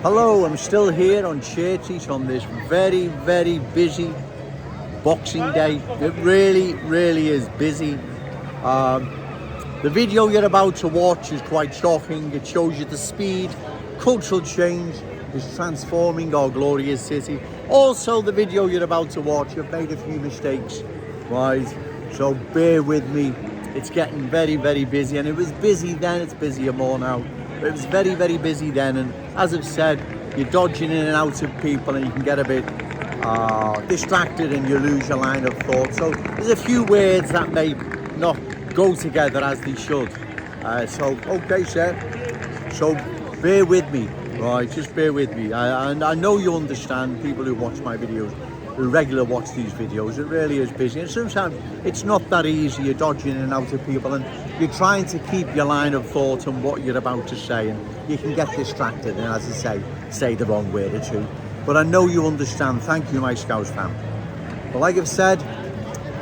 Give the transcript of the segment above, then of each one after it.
Hello, I'm still here on Churchies on this very, very busy Boxing Day. It really is busy. The video you're about to watch is quite shocking. It shows you the speed cultural change is transforming our glorious city. Also, the video you're about to watch, I've made a few mistakes, right? So bear with me. It's getting very, very busy, and it was busy then, it's busier more now. But it was very, very busy then, and as I've said, you're dodging in and out of people and you can get a bit distracted and you lose your line of thought. So there's a few words that may not go together as they should. Okay, sir. So bear with me, right? Just bear with me. And I know you understand, people who watch my videos, who regularly watch these videos, it really is busy. And sometimes it's not that easy. You're dodging in and out of people and you're trying to keep your line of thought on what you're about to say, and you can get distracted and, as I say the wrong word or two. But I know you understand. Thank you, my Scouse fam. But like I've said,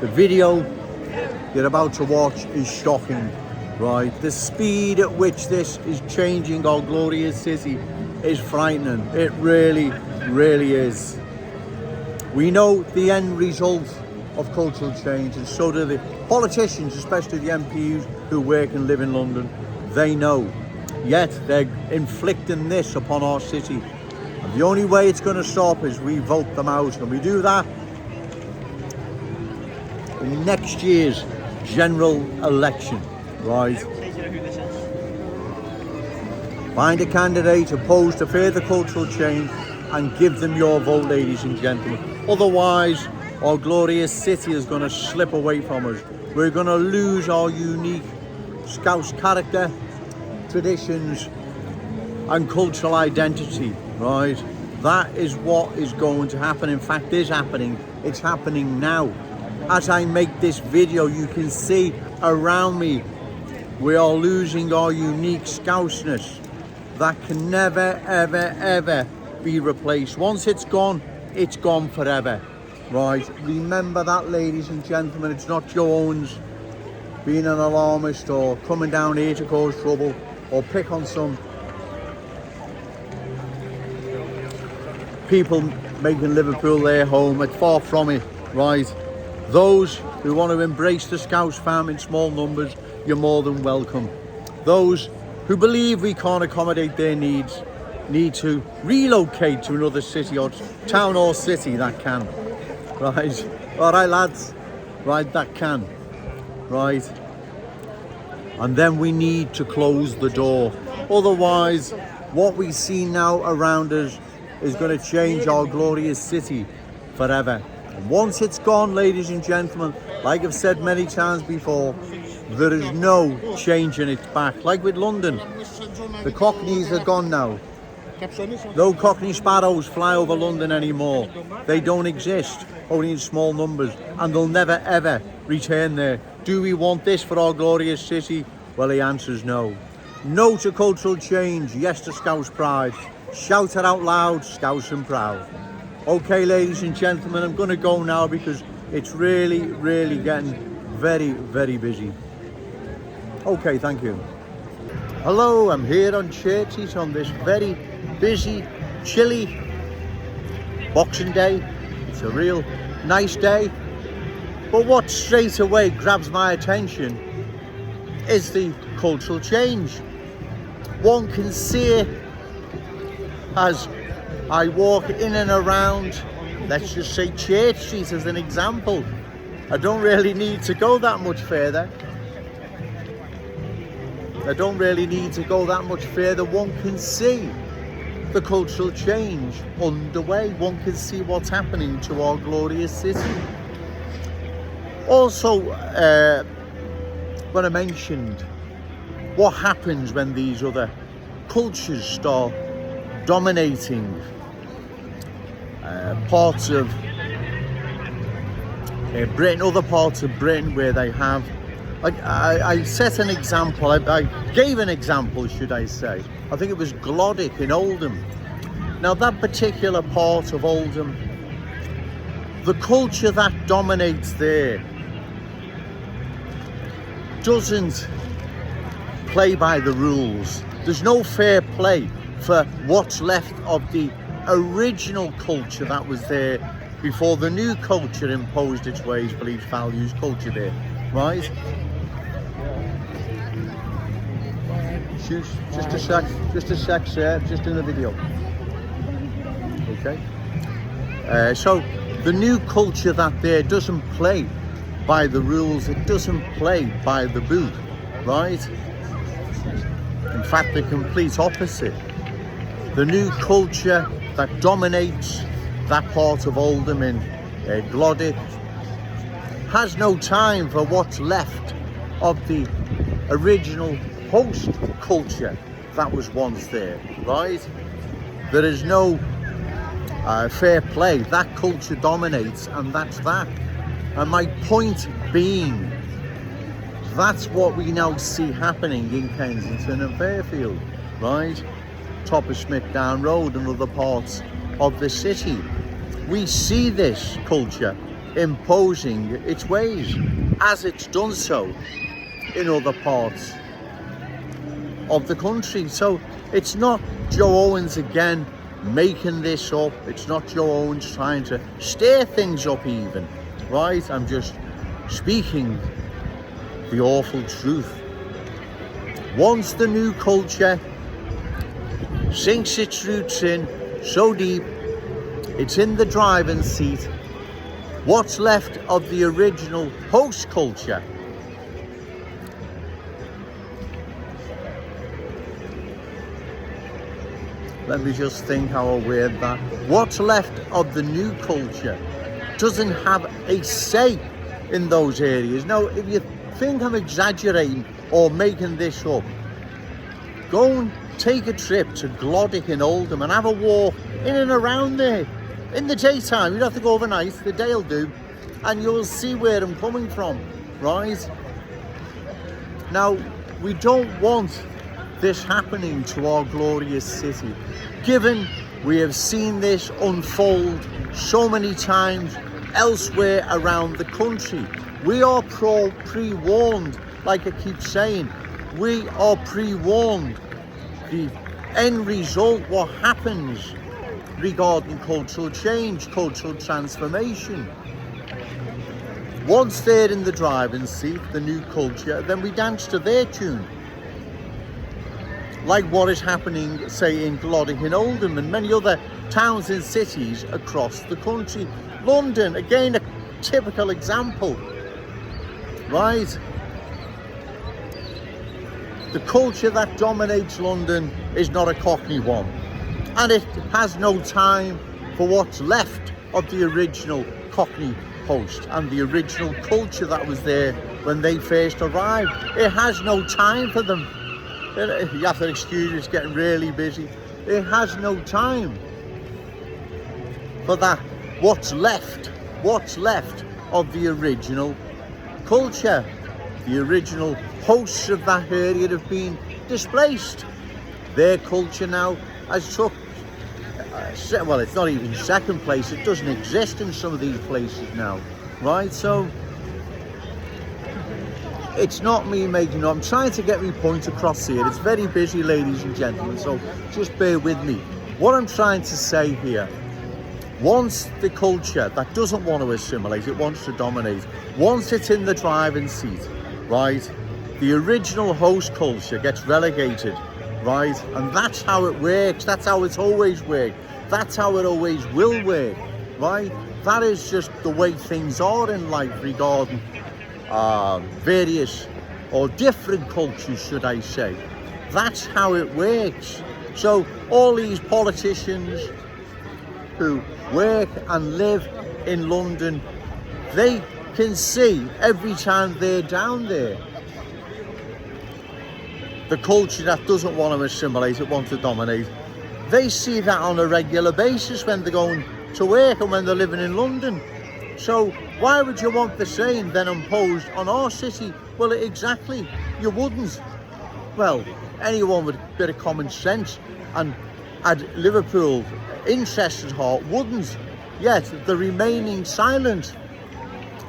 the video you're about to watch is shocking, right? The speed at which this is changing our glorious city is frightening. It really is. We know the end result of cultural change, and so do the politicians, especially the MPs who work and live in London. They know. Yet they're inflicting this upon our city. And the only way it's going to stop is we vote them out. And we do that in next year's general election, right? Find a candidate opposed to further cultural change and give them your vote, ladies and gentlemen. Otherwise, our glorious city is going to slip away from us. We're going to lose our unique Scouse character, traditions and cultural identity, right? That is what is going to happen. In fact, is happening. It's happening now. As I make this video, you can see around me, we are losing our unique Scouseness that can never, ever be replaced. Once it's gone forever, right? Remember that, ladies and gentlemen. It's not Joe Owens being an alarmist or coming down here to cause trouble or pick on some people making Liverpool their home. It's far from it, right? Those who want to embrace the Scouse fam in small numbers, you're more than welcome. Those who believe we can't accommodate their needs need to relocate to another city or town or city that can, right? All right, lads, right, that can, right? And then we need to close the door. Otherwise, what we see now around us is going to change our glorious city forever. And once it's gone, ladies and gentlemen, like I've said many times before, there is no changing it back. Like with London, the Cockneys are gone now. No Cockney sparrows fly over London anymore. They don't exist, only in small numbers, and they'll never ever return there. Do we want this for our glorious city? Well, the answer is no. No to cultural change, yes to Scouse pride. Shout it out loud, Scouse and proud. Okay, ladies and gentlemen, I'm going to go now because it's really getting very busy. Okay, thank you. Hello, I'm here on Churchies on this very busy, chilly Boxing Day. It's a real nice day. But what straight away grabs my attention is the cultural change. One can see it as I walk in and around, let's just say Church Street as an example. I don't really need to go that much further. One can see the cultural change underway. One can see what's happening to our glorious city. Also, when I mentioned what happens when these other cultures start dominating parts of Britain, other parts of Britain where they have, I set an example, I gave an example, should I say. I think it was Glodick in Oldham. Now that particular part of Oldham, the culture that dominates there doesn't play by the rules. There's no fair play for what's left of the original culture that was there before the new culture imposed its ways, beliefs, values, culture there, right? Shush, just a sec, sir, just in the video. Okay. So the new culture that there doesn't play by the rules, it doesn't play by the book, right? In fact, the complete opposite. The new culture that dominates that part of Oldham in Glodick has no time for what's left of the original host culture that was once there, right? There is no fair play. That culture dominates, and that's that. And my point being, that's what we now see happening in Kensington and Fairfield, right? Top of Smithdown Road and other parts of the city. We see this culture imposing its ways, as it's done so in other parts of the country. So it's not Joe Owens again making this up. It's not Joe Owens trying to stir things up even, right? I'm just speaking the awful truth. Once the new culture sinks its roots in so deep, it's in the driving seat, what's left of the original host culture let me just think how I word that. What's left of the new culture doesn't have a say in those areas. Now, if you think I'm exaggerating or making this up, go and take a trip to Glodick in Oldham and have a walk in and around there in the daytime. You don't have to go overnight, the day'll do, and you'll see where I'm coming from, right? Now, we don't want this happening to our glorious city, given we have seen this unfold so many times elsewhere around the country. We are pre-warned, like I keep saying, we are pre-warned. The end result, what happens regarding cultural change, cultural transformation. Once they're in the driving seat, the new culture, then we dance to their tune. Like what is happening, say, in Glodick in Oldham and many other towns and cities across the country. London, again, a typical example, right? The culture that dominates London is not a Cockney one, and it has no time for what's left of the original Cockney host and the original culture that was there when they first arrived. It has no time for them. You have to excuse me, it's getting really busy. It has no time for that. What's left of the original culture. The original hosts of that area have been displaced. Their culture now has took, well, it's not even second place, it doesn't exist in some of these places now, right? So it's not me making, I'm trying to get my point across here. It's very busy, ladies and gentlemen, so just bear with me. What I'm trying to say here, once the culture that doesn't want to assimilate, it wants to dominate, once it's in the driving seat, right, the original host culture gets relegated, right? And that's how it works. That's how it's always worked. That's how it always will work, right? That is just the way things are in life regarding various or different cultures, should I say. That's how it works. So all these politicians who work and live in London, they can see every time they're down there the culture that doesn't want to assimilate, it wants to dominate. They see that on a regular basis when they're going to work and when they're living in London. So why would you want the same then imposed on our city? Well, exactly, you wouldn't. Well, anyone with a bit of common sense and had Liverpool interest at heart wouldn't. Yet they're remaining silent,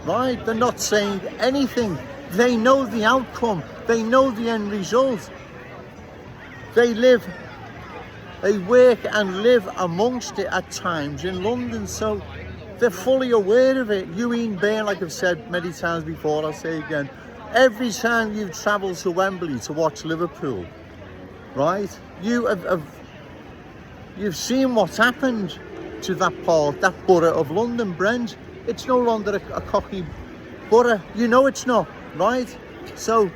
right? They're not saying anything. They know the outcome. They know the end result. They live They work and live amongst it at times in London, so they're fully aware of it. You ain't been, like I've said many times before, I'll say again, every time you've travelled to Wembley to watch Liverpool, right, you've seen what's happened to that borough of London, Brent. It's no longer a cocky borough. You know it's not, right? So,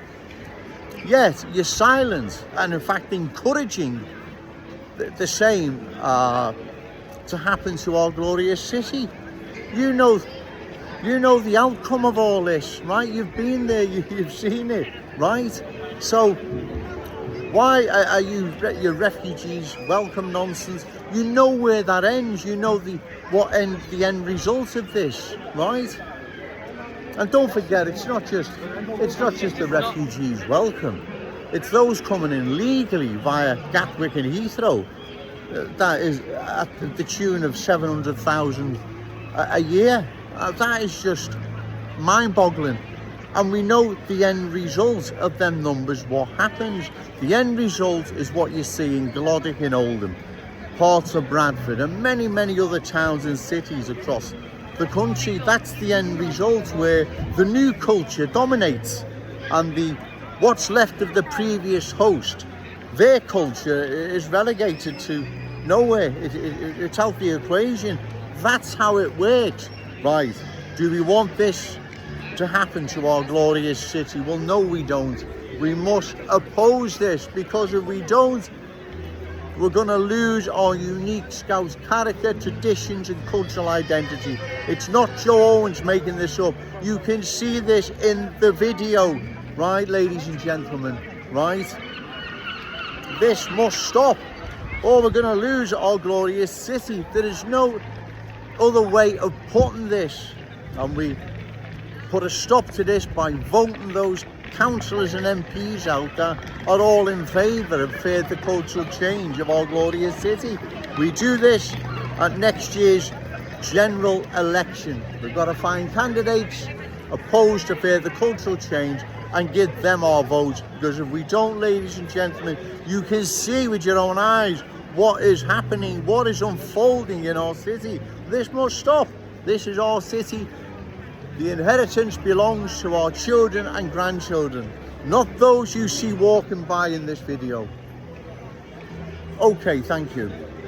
yes, you're silent and in fact encouraging the same to happen to our glorious city. You know the outcome of all this, right? You've been there, you've seen it, right? So why are your refugees welcome nonsense? You know where that ends. You know the end result of this, right? And don't forget, it's not just the refugees welcome. It's those coming in legally via Gatwick and Heathrow. That is at the tune of 700,000 a year. That is just mind-boggling. And we know the end result of them numbers, what happens. The end result is what you see in Glodwick in Oldham, parts of Bradford and many, many other towns and cities across the country. That's the end result, where the new culture dominates and what's left of the previous host, their culture is relegated to nowhere. It's out the equation. That's how it works. Right, do we want this to happen to our glorious city? Well, no, we don't. We must oppose this, because if we don't, we're going to lose our unique Scouse character, traditions and cultural identity. It's not Joe Owens making this up. You can see this in the video, right, ladies and gentlemen, right? This must stop, or we're going to lose our glorious city. There is no other way of putting this, and we put a stop to this by voting those councillors and MPs out that are all in favour of further cultural change of our glorious city. We do this at next year's general election. We've got to find candidates opposed to further cultural change and give them our votes, because if we don't, ladies and gentlemen, you can see with your own eyes what is happening, what is unfolding in our city. This must stop. This is our city. The inheritance belongs to our children and grandchildren, not those you see walking by in this video. Okay, thank you.